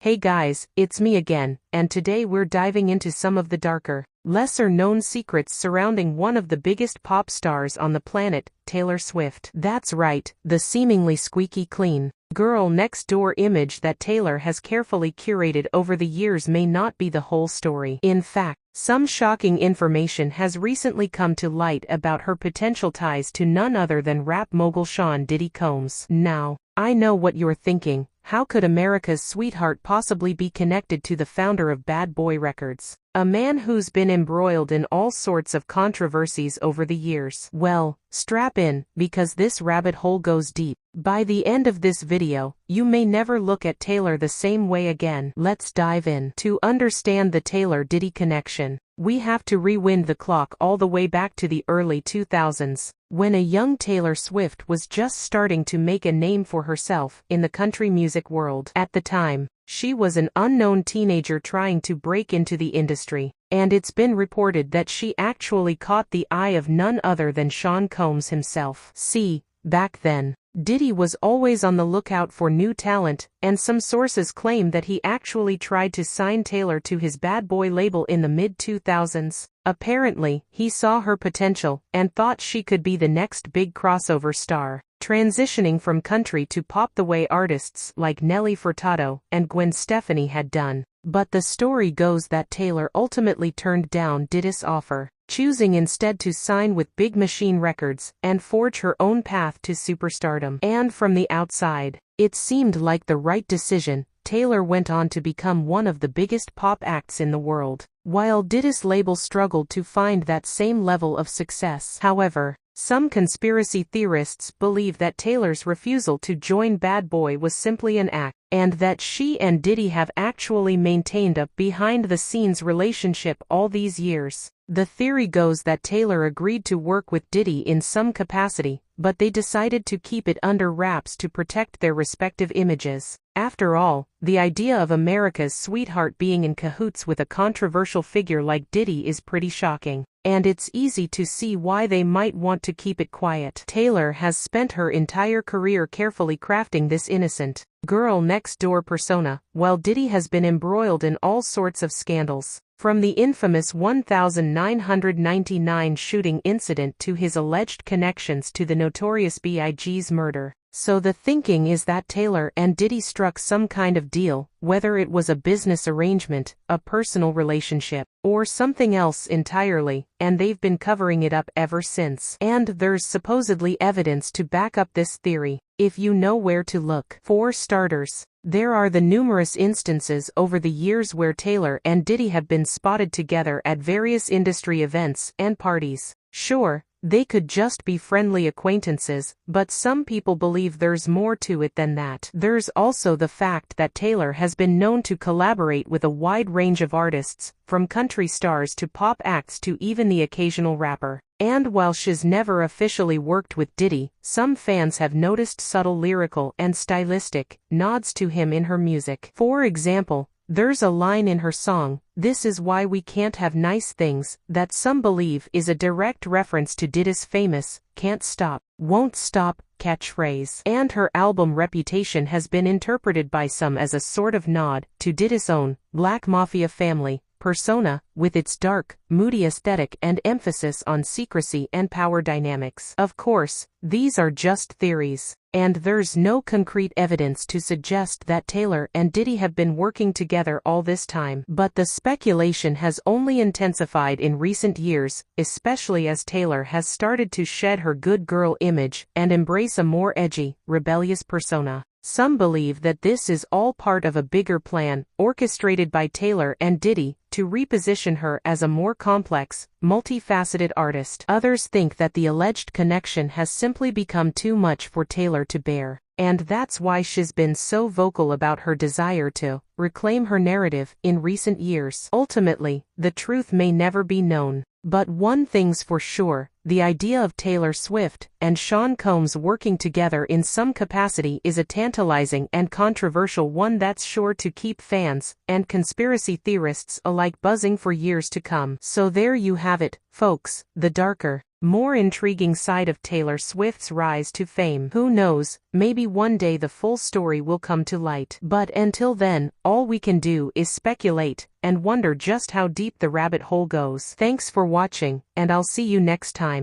Hey guys, it's me again, and today we're diving into some of the darker, lesser-known secrets surrounding one of the biggest pop stars on the planet, Taylor Swift. That's right, the seemingly squeaky clean, girl next door image that Taylor has carefully curated over the years may not be the whole story. In fact, some shocking information has recently come to light about her potential ties to none other than rap mogul Sean Diddy Combs. Now, I know what you're thinking. How could America's sweetheart possibly be connected to the founder of Bad Boy Records, a man who's been embroiled in all sorts of controversies over the years? Well, strap in, because this rabbit hole goes deep. By the end of this video, you may never look at Taylor the same way again. Let's dive in. To understand the Taylor-Diddy connection, we have to rewind the clock all the way back to the early 2000s, when a young Taylor Swift was just starting to make a name for herself in the country music world. At the time, she was an unknown teenager trying to break into the industry, and it's been reported that she actually caught the eye of none other than Sean Combs himself. See, back then, Diddy was always on the lookout for new talent, and some sources claim that he actually tried to sign Taylor to his Bad Boy label in the mid-2000s. Apparently, he saw her potential and thought she could be the next big crossover star, transitioning from country to pop the way artists like Nelly Furtado and Gwen Stefani had done. But the story goes that Taylor ultimately turned down Diddy's offer, choosing instead to sign with Big Machine Records and forge her own path to superstardom. And from the outside, it seemed like the right decision. Taylor went on to become one of the biggest pop acts in the world, while Diddy's label struggled to find that same level of success. However, some conspiracy theorists believe that Taylor's refusal to join Bad Boy was simply an act, and that she and Diddy have actually maintained a behind-the-scenes relationship all these years. The theory goes that Taylor agreed to work with Diddy in some capacity, but they decided to keep it under wraps to protect their respective images. After all, the idea of America's sweetheart being in cahoots with a controversial figure like Diddy is pretty shocking, and it's easy to see why they might want to keep it quiet. Taylor has spent her entire career carefully crafting this innocent, girl-next-door persona, while Diddy has been embroiled in all sorts of scandals, from the infamous 1999 shooting incident to his alleged connections to the Notorious B.I.G.'s murder. So the thinking is that Taylor and Diddy struck some kind of deal, whether it was a business arrangement, a personal relationship, or something else entirely, and they've been covering it up ever since. And there's supposedly evidence to back up this theory, if you know where to look. For starters, there are the numerous instances over the years where Taylor and Diddy have been spotted together at various industry events and parties. Sure, they could just be friendly acquaintances, but some people believe there's more to it than that. There's also the fact that Taylor has been known to collaborate with a wide range of artists, from country stars to pop acts to even the occasional rapper. And while she's never officially worked with Diddy, some fans have noticed subtle lyrical and stylistic nods to him in her music. For example, there's a line in her song, "This Is Why We Can't Have Nice Things," that some believe is a direct reference to Diddy's famous, "Can't Stop, Won't Stop" catchphrase. And her album Reputation has been interpreted by some as a sort of nod to Diddy's own Black Mafia family persona, with its dark, moody aesthetic and emphasis on secrecy and power dynamics. Of course, these are just theories, and there's no concrete evidence to suggest that Taylor and Diddy have been working together all this time. But the speculation has only intensified in recent years, especially as Taylor has started to shed her good girl image and embrace a more edgy, rebellious persona. Some believe that this is all part of a bigger plan, orchestrated by Taylor and Diddy, to reposition her as a more complex, multifaceted artist. Others think that the alleged connection has simply become too much for Taylor to bear, and that's why she's been so vocal about her desire to reclaim her narrative in recent years. Ultimately, the truth may never be known. But one thing's for sure, the idea of Taylor Swift and Sean Combs working together in some capacity is a tantalizing and controversial one that's sure to keep fans and conspiracy theorists alike buzzing for years to come. So there you have it, folks, the darker, more intriguing side of Taylor Swift's rise to fame. Who knows, maybe one day the full story will come to light. But until then, all we can do is speculate and wonder just how deep the rabbit hole goes. Thanks for watching, and I'll see you next time.